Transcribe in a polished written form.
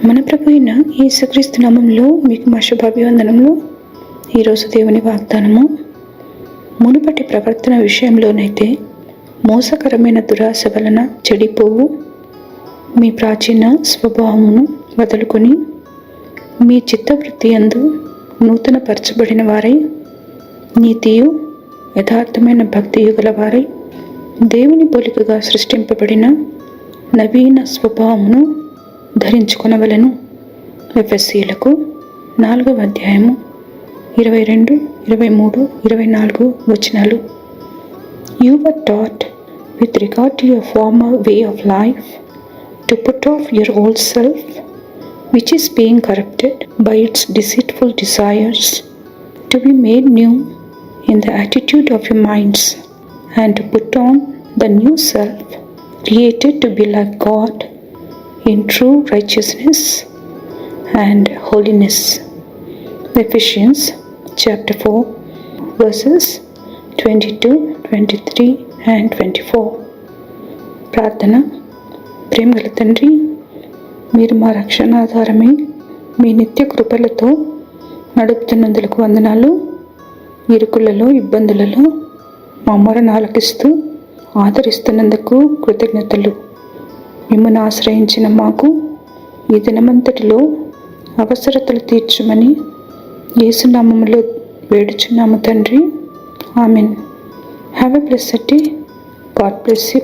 మన ప్రభు అయిన యేసుక్రీస్తు నామములో మీకు మా శుభాభివందనములు. ఈరోజు దేవుని వాగ్దానము, మునుపటి ప్రవర్తన విషయంలోనైతే మోసకరమైన దురాశ వలన చెడిపోవు మీ ప్రాచీన స్వభావమును వదులుకొని మీ చిత్తవృత్తి యందు నూతన పరచబడిన వారై నీతియు యథార్థమైన భక్తియు గల వారై దేవుని పోలికగా సృష్టింపబడిన నవీన స్వభావమును ధరించుకొనవలెను. ఎఫెసీయులకు 4వ అధ్యాయము 22, 23, 24 వచనాలు. You were taught with regard to your former way of life to put off your old self, which is being corrupted by its deceitful desires, to be made new in the attitude of your minds, and to put on the new self, created to be like God in true righteousness and holiness. Ephesians chapter 4 verses 22, 23 and 24. ప్రార్థన. ప్రేమగల తండ్రి, మీరు మా రక్షణాధారమై మీ నిత్య కృపలతో నడుపుతున్నందులకు వందనాలు. ఇరుకులలో, ఇబ్బందులలో మా మొరను ఆలకిస్తూ ఆదరిస్తున్నందుకు కృతజ్ఞతలు. మిమ్మల్ని ఆశ్రయించిన మాకు ఈ దినమంతటిలో అవసరతలు తీర్చమని యేసునామములో వేడుచున్నాము తండ్రి. Amen. Have a blessed day. God bless you.